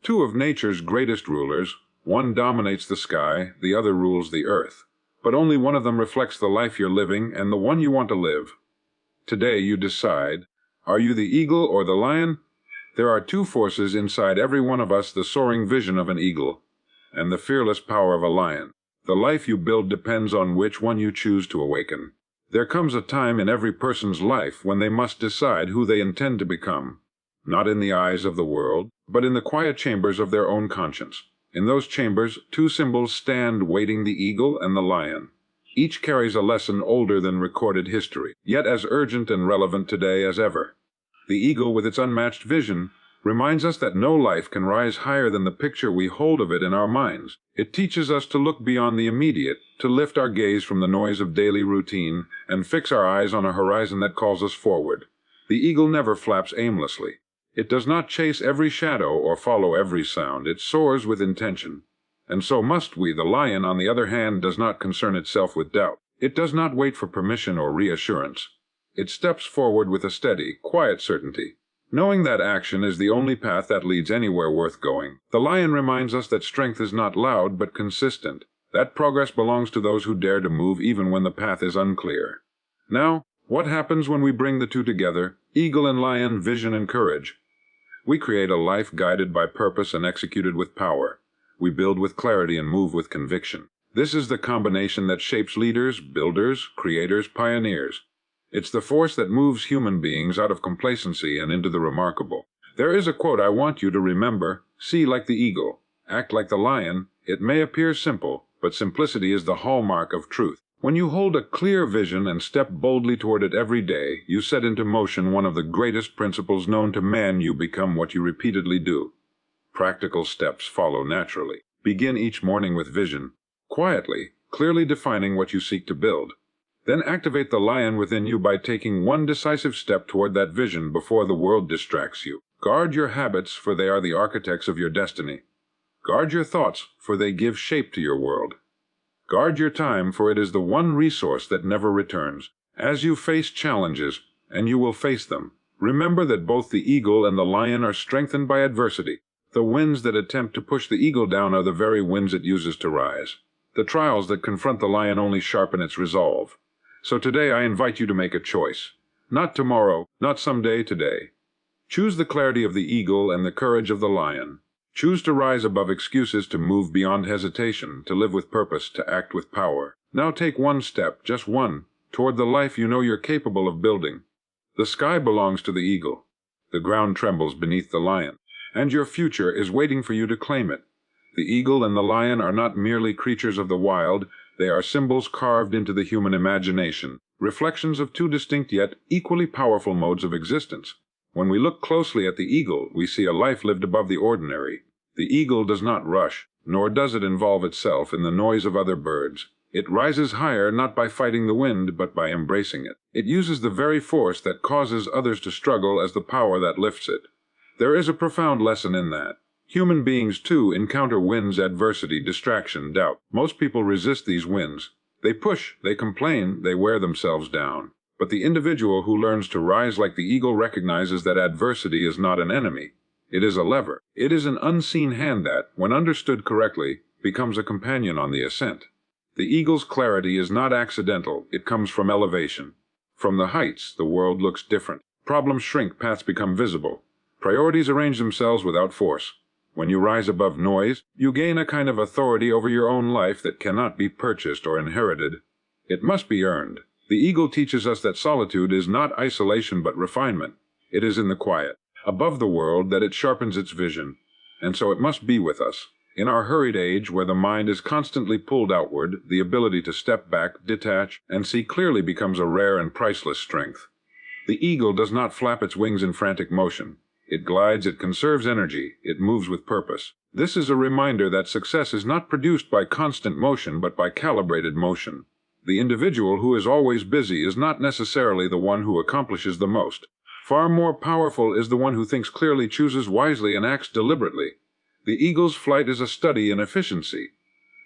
Two of nature's greatest rulers, one dominates the sky, the other rules the earth. But only one of them reflects the life you're living and the one you want to live. Today you decide, are you the eagle or the lion? There are two forces inside every one of us, the soaring vision of an eagle and the fearless power of a lion. The life you build depends on which one you choose to awaken. There comes a time in every person's life when they must decide who they intend to become, not in the eyes of the world, but in the quiet chambers of their own conscience. In those chambers, two symbols stand waiting, the eagle and the lion. Each carries a lesson older than recorded history, yet as urgent and relevant today as ever. The eagle, with its unmatched vision, reminds us that no life can rise higher than the picture we hold of it in our minds. It teaches us to look beyond the immediate, to lift our gaze from the noise of daily routine, and fix our eyes on a horizon that calls us forward. The eagle never flaps aimlessly. It does not chase every shadow or follow every sound. It soars with intention. And so must we. The lion, on the other hand, does not concern itself with doubt. It does not wait for permission or reassurance. It steps forward with a steady, quiet certainty, knowing that action is the only path that leads anywhere worth going. The lion reminds us that strength is not loud but consistent, that progress belongs to those who dare to move even when the path is unclear. Now, what happens when we bring the two together, eagle and lion, vision and courage? We create a life guided by purpose and executed with power. We build with clarity and move with conviction. This is the combination that shapes leaders, builders, creators, pioneers. It's the force that moves human beings out of complacency and into the remarkable. There is a quote I want you to remember: see like the eagle, act like the lion. It may appear simple, but simplicity is the hallmark of truth. When you hold a clear vision and step boldly toward it every day, you set into motion one of the greatest principles known to man: you become what you repeatedly do. Practical steps follow naturally. Begin each morning with vision, quietly, clearly defining what you seek to build. Then activate the lion within you by taking one decisive step toward that vision before the world distracts you. Guard your habits, for they are the architects of your destiny. Guard your thoughts, for they give shape to your world. Guard your time, for it is the one resource that never returns. As you face challenges, and you will face them, remember that both the eagle and the lion are strengthened by adversity. The winds that attempt to push the eagle down are the very winds it uses to rise. The trials that confront the lion only sharpen its resolve. So today I invite you to make a choice. Not tomorrow, not someday, today. Choose the clarity of the eagle and the courage of the lion. Choose to rise above excuses, to move beyond hesitation, to live with purpose, to act with power. Now take one step, just one, toward the life you know you're capable of building. The sky belongs to the eagle. The ground trembles beneath the lion, and your future is waiting for you to claim it. The eagle and the lion are not merely creatures of the wild. They are symbols carved into the human imagination, reflections of two distinct yet equally powerful modes of existence. When we look closely at the eagle, we see a life lived above the ordinary. The eagle does not rush, nor does it involve itself in the noise of other birds. It rises higher not by fighting the wind, but by embracing it. It uses the very force that causes others to struggle as the power that lifts it. There is a profound lesson in that. Human beings, too, encounter winds, adversity, distraction, doubt. Most people resist these winds. They push, they complain, they wear themselves down. But the individual who learns to rise like the eagle recognizes that adversity is not an enemy. It is a lever. It is an unseen hand that, when understood correctly, becomes a companion on the ascent. The eagle's clarity is not accidental. It comes from elevation. From the heights, the world looks different. Problems shrink, paths become visible. Priorities arrange themselves without force. When you rise above noise, you gain a kind of authority over your own life that cannot be purchased or inherited. It must be earned. The eagle teaches us that solitude is not isolation but refinement. It is in the quiet, above the world, that it sharpens its vision. And so it must be with us. In our hurried age, where the mind is constantly pulled outward, the ability to step back, detach, and see clearly becomes a rare and priceless strength. The eagle does not flap its wings in frantic motion. It glides, it conserves energy, it moves with purpose. This is a reminder that success is not produced by constant motion, but by calibrated motion. The individual who is always busy is not necessarily the one who accomplishes the most. Far more powerful is the one who thinks clearly, chooses wisely, and acts deliberately. The eagle's flight is a study in efficiency.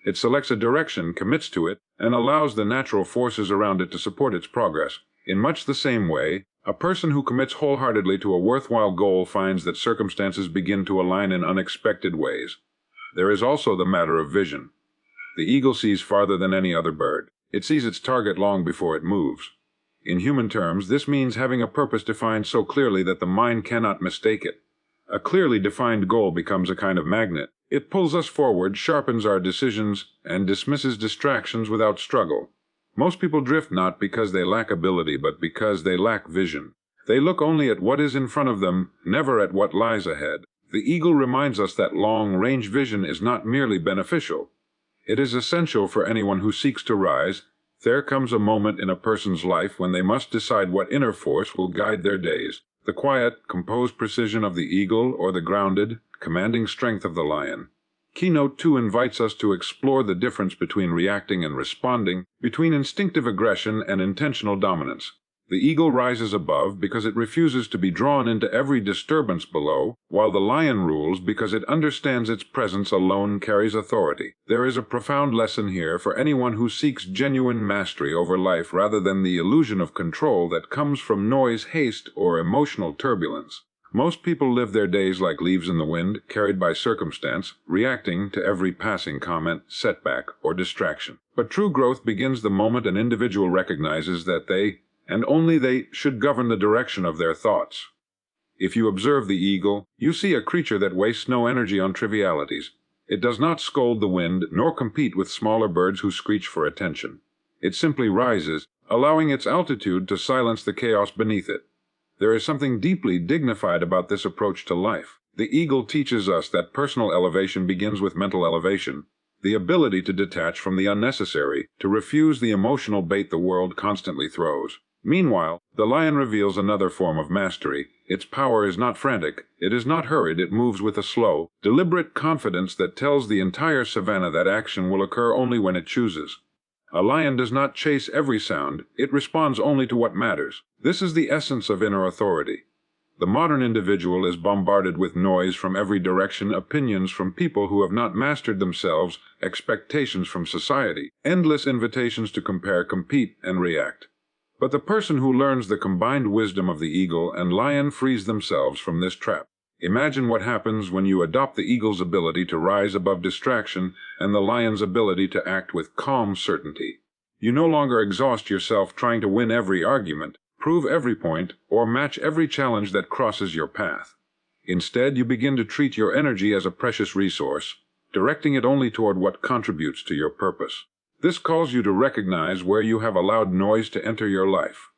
It selects a direction, commits to it, and allows the natural forces around it to support its progress. In much the same way, A person who commits wholeheartedly to a worthwhile goal finds that circumstances begin to align in unexpected ways. There is also the matter of vision. The eagle sees farther than any other bird. It sees its target long before it moves. In human terms, this means having a purpose defined so clearly that the mind cannot mistake it. A clearly defined goal becomes a kind of magnet. It pulls us forward, sharpens our decisions, and dismisses distractions without struggle. Most people drift not because they lack ability, but because they lack vision. They look only at what is in front of them, never at what lies ahead. The eagle reminds us that long-range vision is not merely beneficial. It is essential for anyone who seeks to rise. There comes a moment in a person's life when they must decide what inner force will guide their days: the quiet, composed precision of the eagle or the grounded, commanding strength of the lion. Keynote 2 invites us to explore the difference between reacting and responding, between instinctive aggression and intentional dominance. The eagle rises above because it refuses to be drawn into every disturbance below, while the lion rules because it understands its presence alone carries authority. There is a profound lesson here for anyone who seeks genuine mastery over life rather than the illusion of control that comes from noise, haste, or emotional turbulence. Most people live their days like leaves in the wind, carried by circumstance, reacting to every passing comment, setback, or distraction. But true growth begins the moment an individual recognizes that they, and only they, should govern the direction of their thoughts. If you observe the eagle, you see a creature that wastes no energy on trivialities. It does not scold the wind, nor compete with smaller birds who screech for attention. It simply rises, allowing its altitude to silence the chaos beneath it. There is something deeply dignified about this approach to life. The eagle teaches us that personal elevation begins with mental elevation, the ability to detach from the unnecessary, to refuse the emotional bait the world constantly throws. Meanwhile, the lion reveals another form of mastery. Its power is not frantic, it is not hurried, it moves with a slow, deliberate confidence that tells the entire savanna that action will occur only when it chooses. A lion does not chase every sound, it responds only to what matters. This is the essence of inner authority. The modern individual is bombarded with noise from every direction, opinions from people who have not mastered themselves, expectations from society, endless invitations to compare, compete, and react. But the person who learns the combined wisdom of the eagle and lion frees themselves from this trap. Imagine what happens when you adopt the eagle's ability to rise above distraction and the lion's ability to act with calm certainty. You no longer exhaust yourself trying to win every argument, prove every point, or match every challenge that crosses your path. Instead, you begin to treat your energy as a precious resource, directing it only toward what contributes to your purpose. This calls you to recognize where you have allowed noise to enter your life.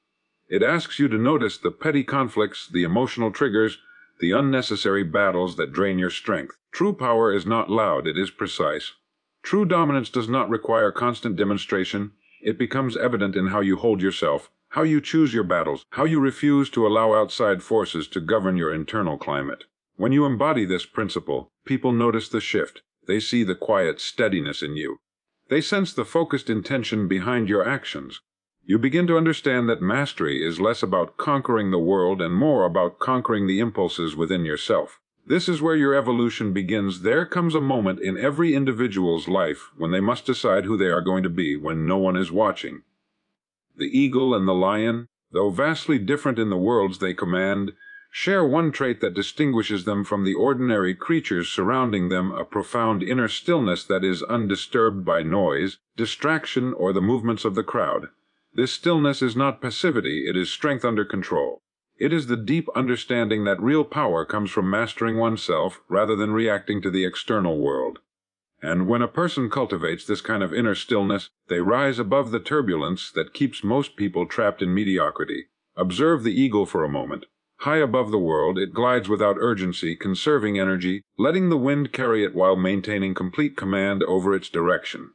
It asks you to notice the petty conflicts, the emotional triggers, the unnecessary battles that drain your strength. True power is not loud, it is precise. True dominance does not require constant demonstration. It becomes evident in how you hold yourself, how you choose your battles, how you refuse to allow outside forces to govern your internal climate. When you embody this principle, people notice the shift. They see the quiet steadiness in you. They sense the focused intention behind your actions. You begin to understand that mastery is less about conquering the world and more about conquering the impulses within yourself. This is where your evolution begins. There comes a moment in every individual's life when they must decide who they are going to be when no one is watching. The eagle and the lion, though vastly different in the worlds they command, share one trait that distinguishes them from the ordinary creatures surrounding them: a profound inner stillness that is undisturbed by noise, distraction, or the movements of the crowd. This stillness is not passivity, it is strength under control. It is the deep understanding that real power comes from mastering oneself rather than reacting to the external world. And when a person cultivates this kind of inner stillness, they rise above the turbulence that keeps most people trapped in mediocrity. Observe the eagle for a moment. High above the world, it glides without urgency, conserving energy, letting the wind carry it while maintaining complete command over its direction.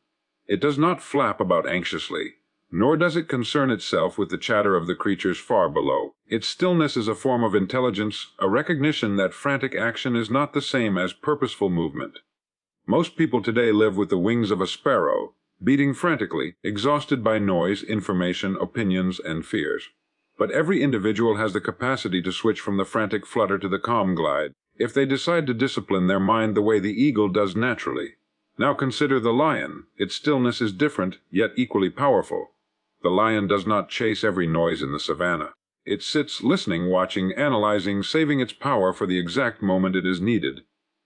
It does not flap about anxiously, nor does it concern itself with the chatter of the creatures far below. Its stillness is a form of intelligence, a recognition that frantic action is not the same as purposeful movement. Most people today live with the wings of a sparrow, beating frantically, exhausted by noise, information, opinions, and fears. But every individual has the capacity to switch from the frantic flutter to the calm glide, if they decide to discipline their mind the way the eagle does naturally. Now consider the lion. Its stillness is different, yet equally powerful. The lion does not chase every noise in the savanna. It sits listening, watching, analyzing, saving its power for the exact moment it is needed.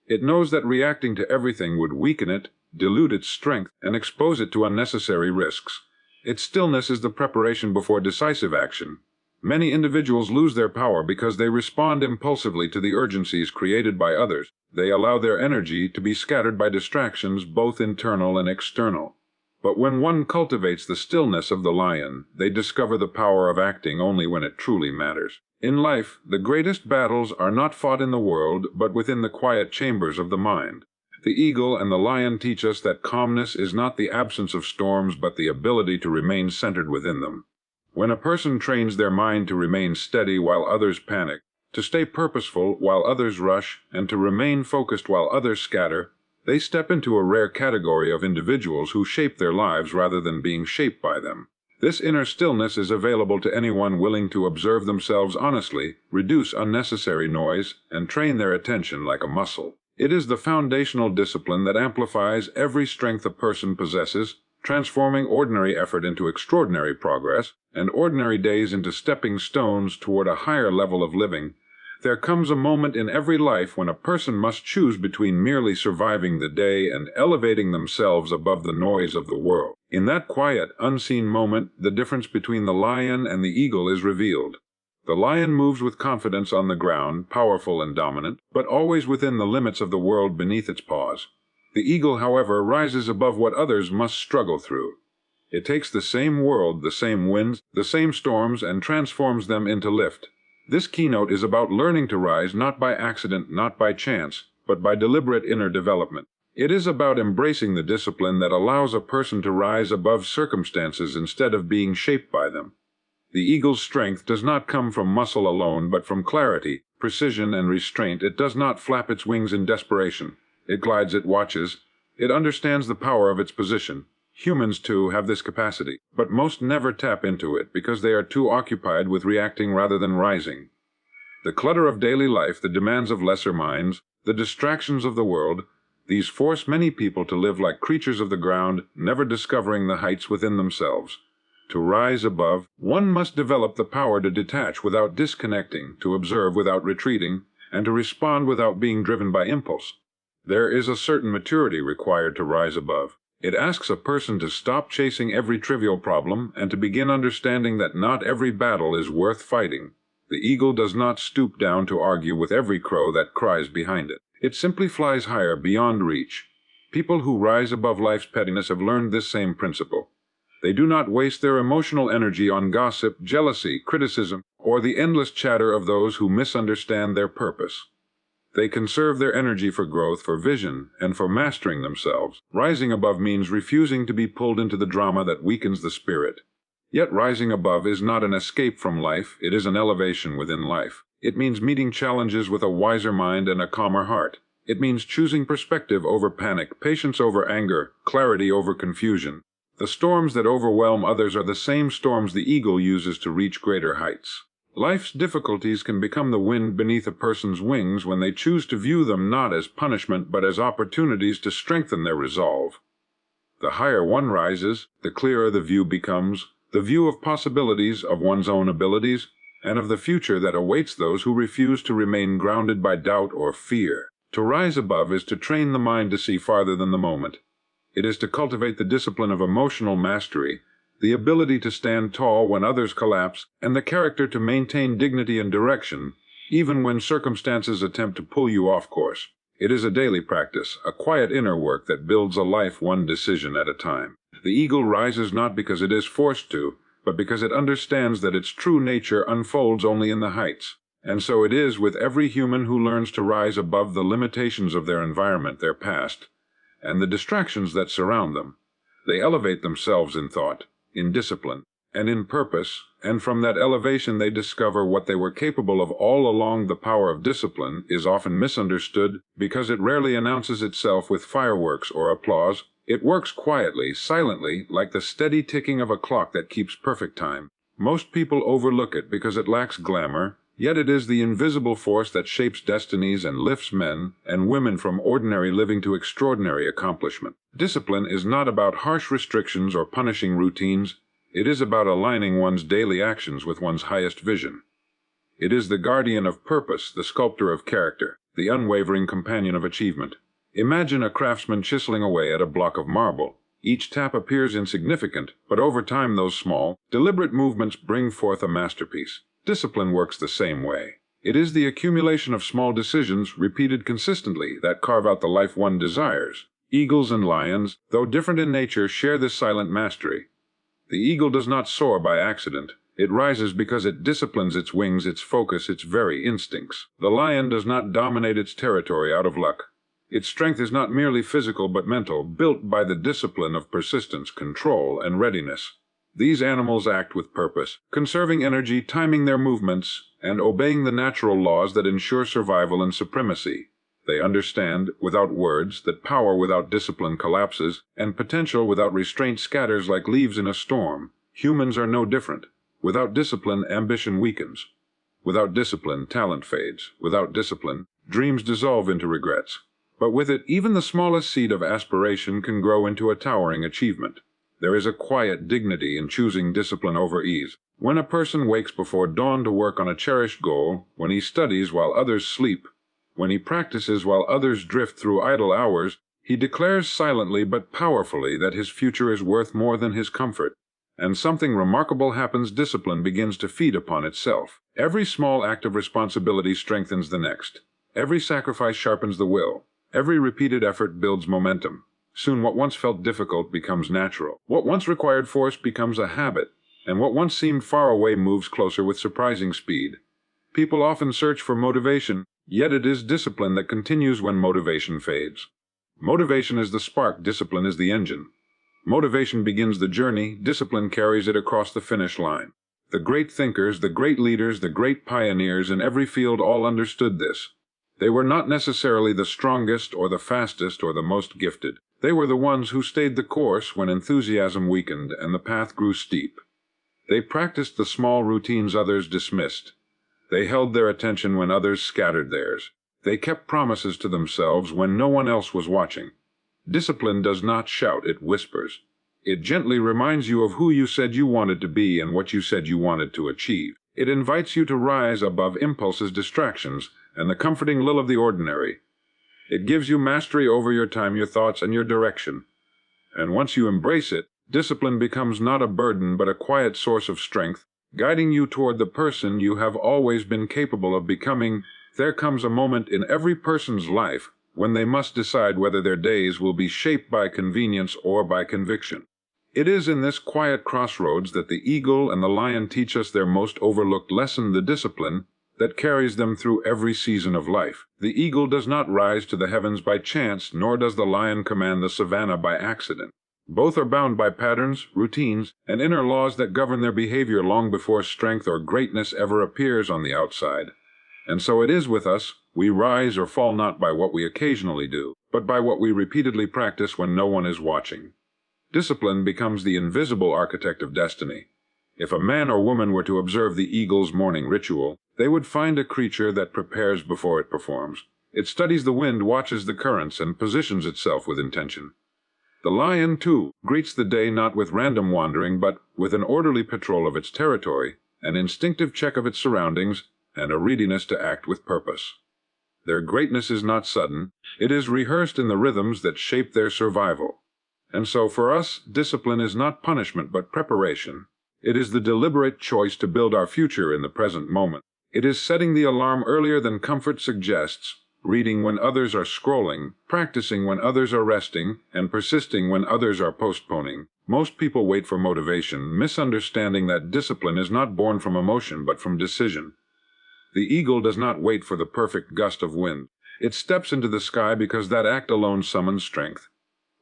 It knows that reacting to everything would weaken it, dilute its strength, and expose it to unnecessary risks. Its stillness is the preparation before decisive action. Many individuals lose their power because they respond impulsively to the urgencies created by others. They allow their energy to be scattered by distractions, both internal and external. But when one cultivates the stillness of the lion, they discover the power of acting only when it truly matters. In life, the greatest battles are not fought in the world, but within the quiet chambers of the mind. The eagle and the lion teach us that calmness is not the absence of storms, but the ability to remain centered within them. When a person trains their mind to remain steady while others panic, to stay purposeful while others rush, and to remain focused while others scatter, they step into a rare category of individuals who shape their lives rather than being shaped by them. This inner stillness is available to anyone willing to observe themselves honestly, reduce unnecessary noise, and train their attention like a muscle. It is the foundational discipline that amplifies every strength a person possesses, transforming ordinary effort into extraordinary progress, and ordinary days into stepping stones toward a higher level of living. There comes a moment in every life when a person must choose between merely surviving the day and elevating themselves above the noise of the world. In that quiet, unseen moment, the difference between the lion and the eagle is revealed. The lion moves with confidence on the ground, powerful and dominant, but always within the limits of the world beneath its paws. The eagle, however, rises above what others must struggle through. It takes the same world, the same winds, the same storms, and transforms them into lift. This keynote is about learning to rise not by accident, not by chance, but by deliberate inner development. It is about embracing the discipline that allows a person to rise above circumstances instead of being shaped by them. The eagle's strength does not come from muscle alone, but from clarity, precision, and restraint. It does not flap its wings in desperation. It glides, it watches. It understands the power of its position. Humans, too, have this capacity, but most never tap into it because they are too occupied with reacting rather than rising. The clutter of daily life, the demands of lesser minds, the distractions of the world, these force many people to live like creatures of the ground, never discovering the heights within themselves. To rise above, one must develop the power to detach without disconnecting, to observe without retreating, and to respond without being driven by impulse. There is a certain maturity required to rise above. It asks a person to stop chasing every trivial problem and to begin understanding that not every battle is worth fighting. The eagle does not stoop down to argue with every crow that cries behind it. It simply flies higher, beyond reach. People who rise above life's pettiness have learned this same principle. They do not waste their emotional energy on gossip, jealousy, criticism, or the endless chatter of those who misunderstand their purpose. They conserve their energy for growth, for vision, and for mastering themselves. Rising above means refusing to be pulled into the drama that weakens the spirit. Yet rising above is not an escape from life, it is an elevation within life. It means meeting challenges with a wiser mind and a calmer heart. It means choosing perspective over panic, patience over anger, clarity over confusion. The storms that overwhelm others are the same storms the eagle uses to reach greater heights. Life's difficulties can become the wind beneath a person's wings when they choose to view them not as punishment but as opportunities to strengthen their resolve. The higher one rises, the clearer the view becomes, the view of possibilities, of one's own abilities, and of the future that awaits those who refuse to remain grounded by doubt or fear. To rise above is to train the mind to see farther than the moment. It is to cultivate the discipline of emotional mastery, the ability to stand tall when others collapse, and the character to maintain dignity and direction, even when circumstances attempt to pull you off course. It is a daily practice, a quiet inner work that builds a life one decision at a time. The eagle rises not because it is forced to, but because it understands that its true nature unfolds only in the heights. And so it is with every human who learns to rise above the limitations of their environment, their past, and the distractions that surround them. They elevate themselves in thought, in discipline, and in purpose, and from that elevation they discover what they were capable of all along. The power of discipline is often misunderstood because it rarely announces itself with fireworks or applause. It works quietly, silently, like the steady ticking of a clock that keeps perfect time. Most people overlook it because it lacks glamour, yet it is the invisible force that shapes destinies and lifts men and women from ordinary living to extraordinary accomplishment. Discipline is not about harsh restrictions or punishing routines. It is about aligning one's daily actions with one's highest vision. It is the guardian of purpose, the sculptor of character, the unwavering companion of achievement. Imagine a craftsman chiseling away at a block of marble. Each tap appears insignificant, but over time those small, deliberate movements bring forth a masterpiece. Discipline works the same way. It is the accumulation of small decisions repeated consistently that carve out the life one desires. Eagles and lions, though different in nature, share this silent mastery. The eagle does not soar by accident. It rises because it disciplines its wings, its focus, its very instincts. The lion does not dominate its territory out of luck. Its strength is not merely physical but mental, built by the discipline of persistence, control, and readiness. These animals act with purpose, conserving energy, timing their movements, and obeying the natural laws that ensure survival and supremacy. They understand, without words, that power without discipline collapses, and potential without restraint scatters like leaves in a storm. Humans are no different. Without discipline, ambition weakens. Without discipline, talent fades. Without discipline, dreams dissolve into regrets. But with it, even the smallest seed of aspiration can grow into a towering achievement. There is a quiet dignity in choosing discipline over ease. When a person wakes before dawn to work on a cherished goal, when he studies while others sleep, when he practices while others drift through idle hours, he declares silently but powerfully that his future is worth more than his comfort. And something remarkable happens. Discipline begins to feed upon itself. Every small act of responsibility strengthens the next. Every sacrifice sharpens the will. Every repeated effort builds momentum. Soon what once felt difficult becomes natural. What once required force becomes a habit, and what once seemed far away moves closer with surprising speed. People often search for motivation, yet it is discipline that continues when motivation fades. Motivation is the spark, discipline is the engine. Motivation begins the journey, discipline carries it across the finish line. The great thinkers, the great leaders, the great pioneers in every field all understood this. They were not necessarily the strongest or the fastest or the most gifted. They were the ones who stayed the course when enthusiasm weakened and the path grew steep. They practiced the small routines others dismissed. They held their attention when others scattered theirs. They kept promises to themselves when no one else was watching. Discipline does not shout, it whispers. It gently reminds you of who you said you wanted to be and what you said you wanted to achieve. It invites you to rise above impulses, distractions, and the comforting lull of the ordinary. It gives you mastery over your time, your thoughts, and your direction. And once you embrace it, discipline becomes not a burden but a quiet source of strength, guiding you toward the person you have always been capable of becoming. There comes a moment in every person's life when they must decide whether their days will be shaped by convenience or by conviction. It is in this quiet crossroads that the eagle and the lion teach us their most overlooked lesson, the discipline that carries them through every season of life. The eagle does not rise to the heavens by chance, nor does the lion command the savannah by accident. Both are bound by patterns, routines, and inner laws that govern their behavior long before strength or greatness ever appears on the outside. And so it is with us. We rise or fall not by what we occasionally do, but by what we repeatedly practice when no one is watching. Discipline becomes the invisible architect of destiny. If a man or woman were to observe the eagle's morning ritual, they would find a creature that prepares before it performs. It studies the wind, watches the currents, and positions itself with intention. The lion, too, greets the day not with random wandering, but with an orderly patrol of its territory, an instinctive check of its surroundings, and a readiness to act with purpose. Their greatness is not sudden. It is rehearsed in the rhythms that shape their survival. And so for us, discipline is not punishment but preparation. It is the deliberate choice to build our future in the present moment. It is setting the alarm earlier than comfort suggests, reading when others are scrolling, practicing when others are resting, and persisting when others are postponing. Most people wait for motivation, misunderstanding that discipline is not born from emotion but from decision. The eagle does not wait for the perfect gust of wind. It steps into the sky because that act alone summons strength.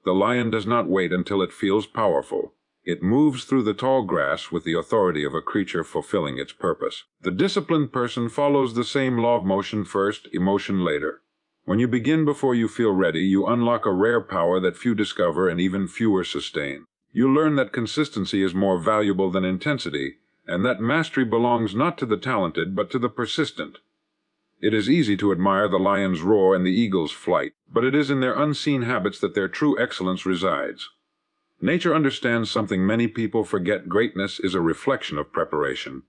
The lion does not wait until it feels powerful. It moves through the tall grass with the authority of a creature fulfilling its purpose. The disciplined person follows the same law of motion first, emotion later. When you begin before you feel ready, you unlock a rare power that few discover and even fewer sustain. You learn that consistency is more valuable than intensity, and that mastery belongs not to the talented but to the persistent. It is easy to admire the lion's roar and the eagle's flight, but it is in their unseen habits that their true excellence resides. Nature understands something many people forget: greatness is a reflection of preparation.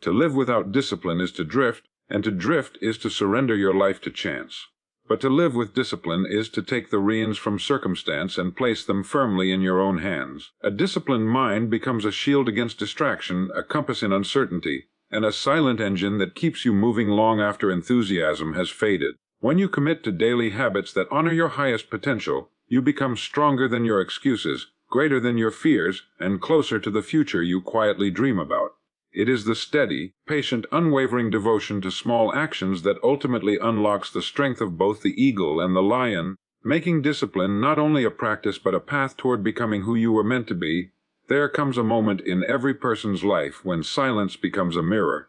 To live without discipline is to drift, and to drift is to surrender your life to chance. But to live with discipline is to take the reins from circumstance and place them firmly in your own hands. A disciplined mind becomes a shield against distraction, a compass in uncertainty, and a silent engine that keeps you moving long after enthusiasm has faded. When you commit to daily habits that honor your highest potential, you become stronger than your excuses, greater than your fears, and closer to the future you quietly dream about. It is the steady, patient, unwavering devotion to small actions that ultimately unlocks the strength of both the eagle and the lion, making discipline not only a practice but a path toward becoming who you were meant to be. There comes a moment in every person's life when silence becomes a mirror,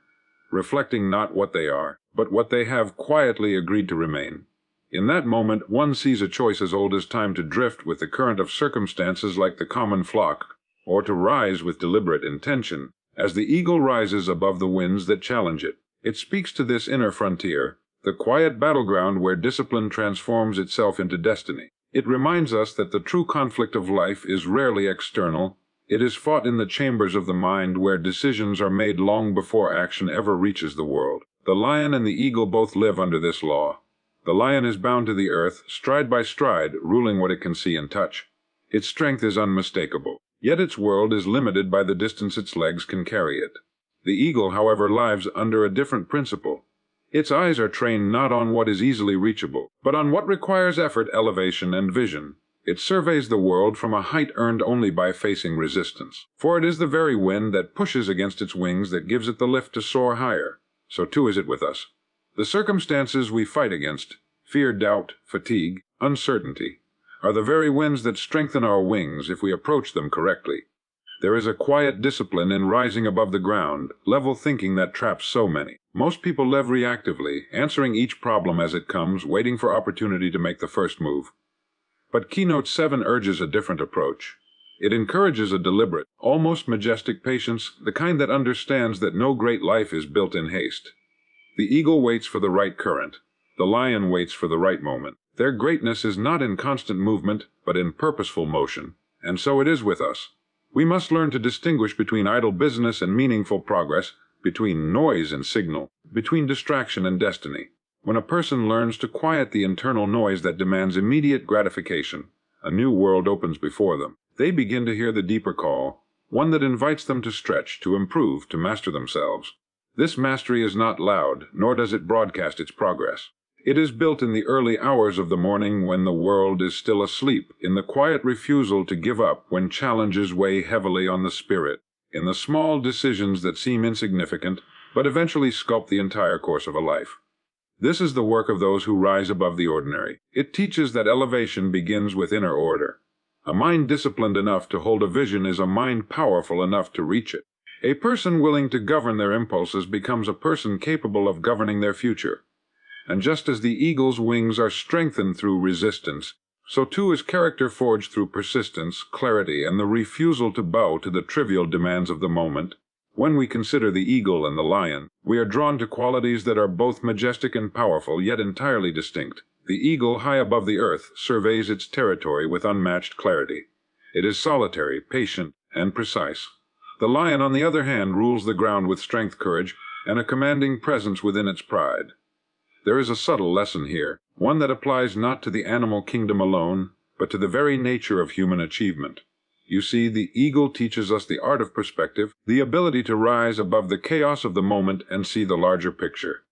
reflecting not what they are, but what they have quietly agreed to remain. In that moment, one sees a choice as old as time: to drift with the current of circumstances like the common flock, or to rise with deliberate intention, as the eagle rises above the winds that challenge it. It speaks to this inner frontier, the quiet battleground where discipline transforms itself into destiny. It reminds us that the true conflict of life is rarely external. It is fought in the chambers of the mind, where decisions are made long before action ever reaches the world. The lion and the eagle both live under this law. The lion is bound to the earth, stride by stride, ruling what it can see and touch. Its strength is unmistakable, yet its world is limited by the distance its legs can carry it. The eagle, however, lives under a different principle. Its eyes are trained not on what is easily reachable, but on what requires effort, elevation, and vision. It surveys the world from a height earned only by facing resistance. For it is the very wind that pushes against its wings that gives it the lift to soar higher. So too is it with us. The circumstances we fight against, fear, doubt, fatigue, uncertainty, are the very winds that strengthen our wings if we approach them correctly. There is a quiet discipline in rising above the ground, level thinking that traps so many. Most people live reactively, answering each problem as it comes, waiting for opportunity to make the first move. But Keynote 7 urges a different approach. It encourages a deliberate, almost majestic patience, the kind that understands that no great life is built in haste. The eagle waits for the right current. The lion waits for the right moment. Their greatness is not in constant movement, but in purposeful motion. And so it is with us. We must learn to distinguish between idle business and meaningful progress, between noise and signal, between distraction and destiny. When a person learns to quiet the internal noise that demands immediate gratification, a new world opens before them. They begin to hear the deeper call, one that invites them to stretch, to improve, to master themselves. This mastery is not loud, nor does it broadcast its progress. It is built in the early hours of the morning when the world is still asleep, in the quiet refusal to give up when challenges weigh heavily on the spirit, in the small decisions that seem insignificant, but eventually sculpt the entire course of a life. This is the work of those who rise above the ordinary. It teaches that elevation begins with inner order. A mind disciplined enough to hold a vision is a mind powerful enough to reach it. A person willing to govern their impulses becomes a person capable of governing their future. And just as the eagle's wings are strengthened through resistance, so too is character forged through persistence, clarity, and the refusal to bow to the trivial demands of the moment. When we consider the eagle and the lion, we are drawn to qualities that are both majestic and powerful, yet entirely distinct. The eagle, high above the earth, surveys its territory with unmatched clarity. It is solitary, patient, and precise. The lion, on the other hand, rules the ground with strength, courage, and a commanding presence within its pride. There is a subtle lesson here, one that applies not to the animal kingdom alone, but to the very nature of human achievement. You see, the eagle teaches us the art of perspective, the ability to rise above the chaos of the moment and see the larger picture.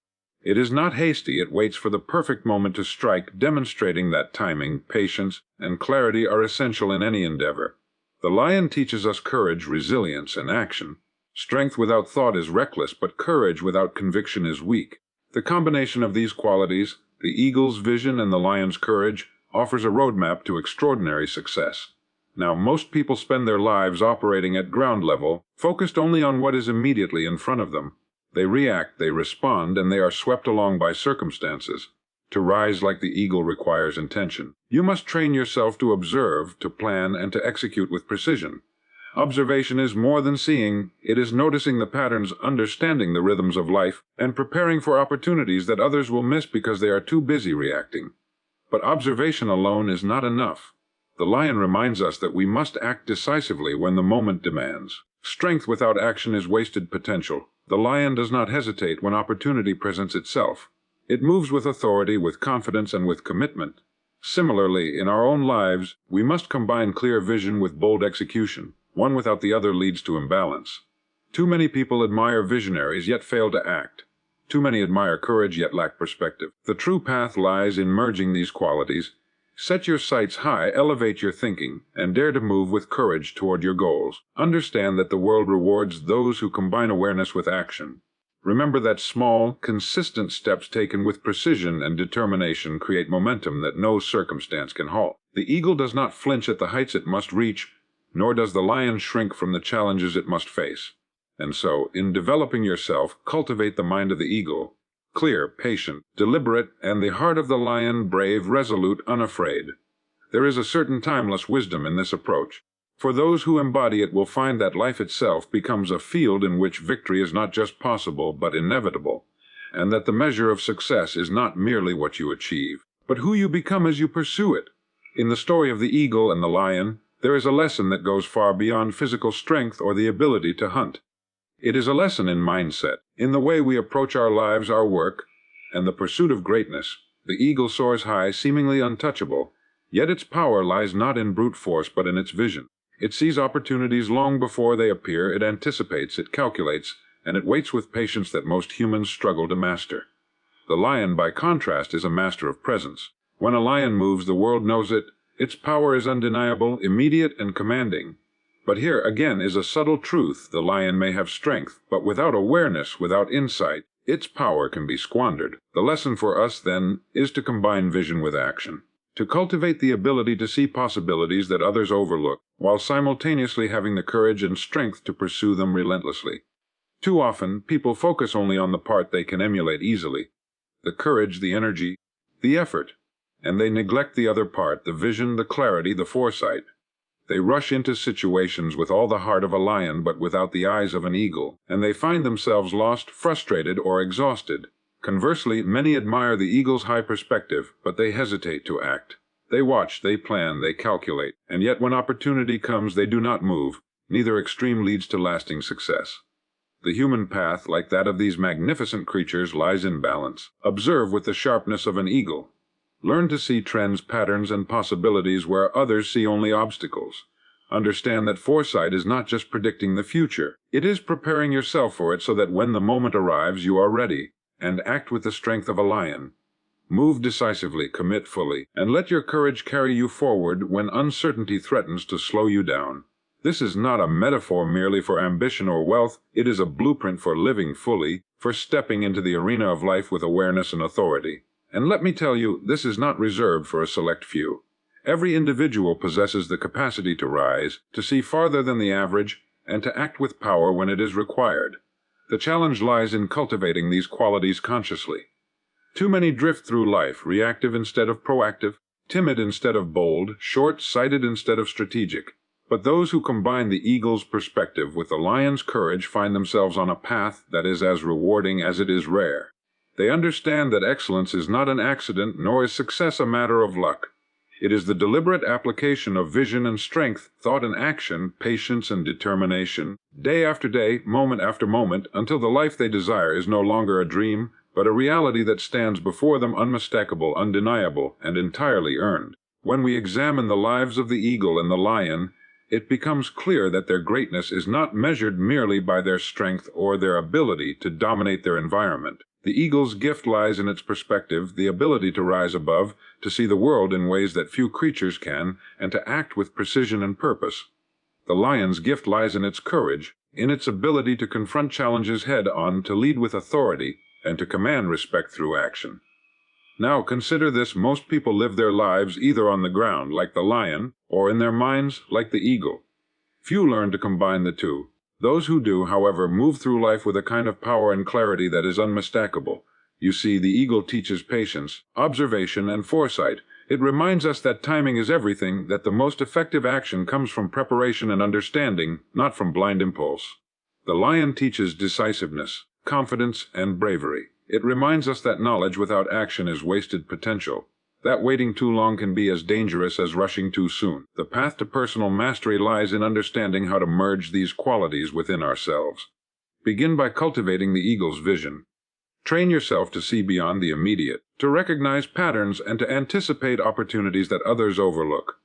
It is not hasty, it waits for the perfect moment to strike, demonstrating that timing, patience, and clarity are essential in any endeavor. The lion teaches us courage, resilience, and action. Strength without thought is reckless, but courage without conviction is weak. The combination of these qualities, the eagle's vision and the lion's courage, offers a roadmap to extraordinary success. Now, most people spend their lives operating at ground level, focused only on what is immediately in front of them. They react, they respond, and they are swept along by circumstances. To rise like the eagle requires intention. You must train yourself to observe, to plan, and to execute with precision. Observation is more than seeing. It is noticing the patterns, understanding the rhythms of life, and preparing for opportunities that others will miss because they are too busy reacting. But observation alone is not enough. The lion reminds us that we must act decisively when the moment demands. Strength without action is wasted potential. The lion does not hesitate when opportunity presents itself. It moves with authority, with confidence, and with commitment. Similarly, in our own lives, we must combine clear vision with bold execution. One without the other leads to imbalance. Too many people admire visionaries yet fail to act. Too many admire courage yet lack perspective. The true path lies in merging these qualities. Set your sights high, elevate your thinking, and dare to move with courage toward your goals. Understand that the world rewards those who combine awareness with action. Remember that small, consistent steps taken with precision and determination create momentum that no circumstance can halt. The eagle does not flinch at the heights it must reach, nor does the lion shrink from the challenges it must face. And so, in developing yourself, cultivate the mind of the eagle, clear, patient, deliberate, and the heart of the lion, brave, resolute, unafraid. There is a certain timeless wisdom in this approach. For those who embody it will find that life itself becomes a field in which victory is not just possible but inevitable, and that the measure of success is not merely what you achieve, but who you become as you pursue it. In the story of the eagle and the lion, there is a lesson that goes far beyond physical strength or the ability to hunt. It is a lesson in mindset, in the way we approach our lives, our work, and the pursuit of greatness. The eagle soars high, seemingly untouchable, yet its power lies not in brute force but in its vision. It sees opportunities long before they appear, it anticipates, it calculates, and it waits with patience that most humans struggle to master. The lion, by contrast, is a master of presence. When a lion moves, the world knows it. Its power is undeniable, immediate, and commanding. But here, again, is a subtle truth. The lion may have strength, but without awareness, without insight, its power can be squandered. The lesson for us, then, is to combine vision with action, to cultivate the ability to see possibilities that others overlook, while simultaneously having the courage and strength to pursue them relentlessly. Too often, people focus only on the part they can emulate easily, the courage, the energy, the effort, and they neglect the other part, the vision, the clarity, the foresight. They rush into situations with all the heart of a lion but without the eyes of an eagle, and they find themselves lost, frustrated, or exhausted. Conversely, many admire the eagle's high perspective, but they hesitate to act. They watch, they plan, they calculate, and yet when opportunity comes they do not move. Neither extreme leads to lasting success. The human path, like that of these magnificent creatures, lies in balance. Observe with the sharpness of an eagle. Learn to see trends, patterns, and possibilities where others see only obstacles. Understand that foresight is not just predicting the future. It is preparing yourself for it so that when the moment arrives you are ready, and act with the strength of a lion. Move decisively, commit fully, and let your courage carry you forward when uncertainty threatens to slow you down. This is not a metaphor merely for ambition or wealth. It is a blueprint for living fully, for stepping into the arena of life with awareness and authority. And let me tell you, this is not reserved for a select few. Every individual possesses the capacity to rise, to see farther than the average, and to act with power when it is required. The challenge lies in cultivating these qualities consciously. Too many drift through life, reactive instead of proactive, timid instead of bold, short-sighted instead of strategic. But those who combine the eagle's perspective with the lion's courage find themselves on a path that is as rewarding as it is rare. They understand that excellence is not an accident, nor is success a matter of luck. It is the deliberate application of vision and strength, thought and action, patience and determination, day after day, moment after moment, until the life they desire is no longer a dream, but a reality that stands before them unmistakable, undeniable, and entirely earned. When we examine the lives of the eagle and the lion, it becomes clear that their greatness is not measured merely by their strength or their ability to dominate their environment. The eagle's gift lies in its perspective, the ability to rise above, to see the world in ways that few creatures can, and to act with precision and purpose. The lion's gift lies in its courage, in its ability to confront challenges head-on, to lead with authority, and to command respect through action. Now consider this: most people live their lives either on the ground, like the lion, or in their minds, like the eagle. Few learn to combine the two. Those who do, however, move through life with a kind of power and clarity that is unmistakable. You see, the eagle teaches patience, observation, and foresight. It reminds us that timing is everything, that the most effective action comes from preparation and understanding, not from blind impulse. The lion teaches decisiveness, confidence, and bravery. It reminds us that knowledge without action is wasted potential, That waiting too long can be as dangerous as rushing too soon. The path to personal mastery lies in understanding how to merge these qualities within ourselves. Begin by cultivating the eagle's vision. Train yourself to see beyond the immediate, to recognize patterns and to anticipate opportunities that others overlook.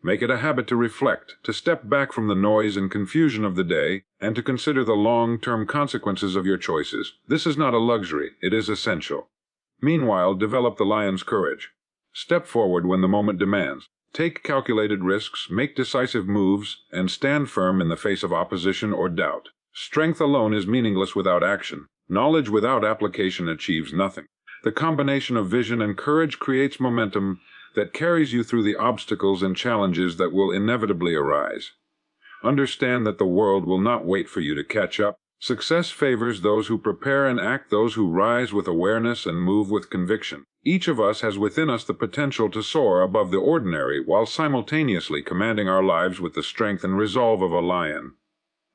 Make it a habit to reflect, to step back from the noise and confusion of the day, and to consider the long-term consequences of your choices. This is not a luxury, it is essential. Meanwhile, develop the lion's courage. Step forward when the moment demands. Take calculated risks, make decisive moves, and stand firm in the face of opposition or doubt. Strength alone is meaningless without action. Knowledge without application achieves nothing. The combination of vision and courage creates momentum that carries you through the obstacles and challenges that will inevitably arise. Understand that the world will not wait for you to catch up. Success favors those who prepare and act, those who rise with awareness and move with conviction. Each of us has within us the potential to soar above the ordinary while simultaneously commanding our lives with the strength and resolve of a lion.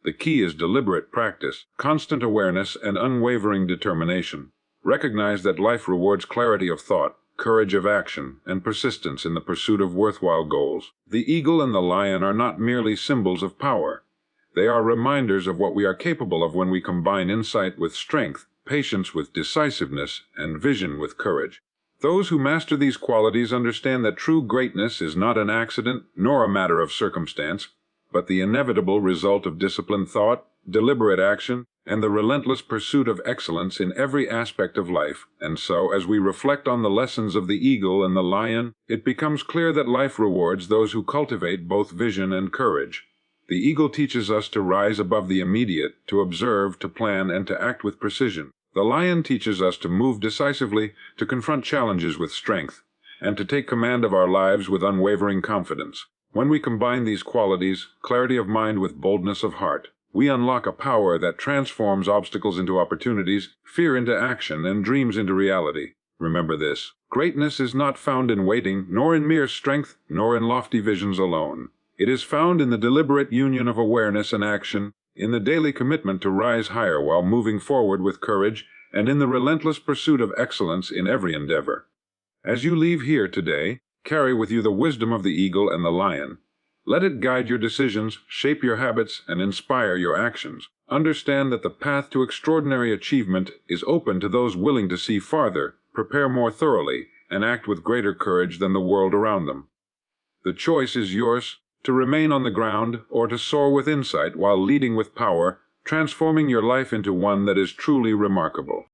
The key is deliberate practice, constant awareness, and unwavering determination. Recognize that life rewards clarity of thought, courage of action, and persistence in the pursuit of worthwhile goals. The eagle and the lion are not merely symbols of power. They are reminders of what we are capable of when we combine insight with strength, patience with decisiveness, and vision with courage. Those who master these qualities understand that true greatness is not an accident nor a matter of circumstance, but the inevitable result of disciplined thought, deliberate action, and the relentless pursuit of excellence in every aspect of life. And so, as we reflect on the lessons of the eagle and the lion, it becomes clear that life rewards those who cultivate both vision and courage. The eagle teaches us to rise above the immediate, to observe, to plan, and to act with precision. The lion teaches us to move decisively, to confront challenges with strength, and to take command of our lives with unwavering confidence. When we combine these qualities, clarity of mind with boldness of heart, we unlock a power that transforms obstacles into opportunities, fear into action, and dreams into reality. Remember this: greatness is not found in waiting, nor in mere strength, nor in lofty visions alone. It is found in the deliberate union of awareness and action, in the daily commitment to rise higher while moving forward with courage, and in the relentless pursuit of excellence in every endeavor. As you leave here today, carry with you the wisdom of the eagle and the lion. Let it guide your decisions, shape your habits, and inspire your actions. Understand that the path to extraordinary achievement is open to those willing to see farther, prepare more thoroughly, and act with greater courage than the world around them. The choice is yours: to remain on the ground or to soar with insight while leading with power, transforming your life into one that is truly remarkable.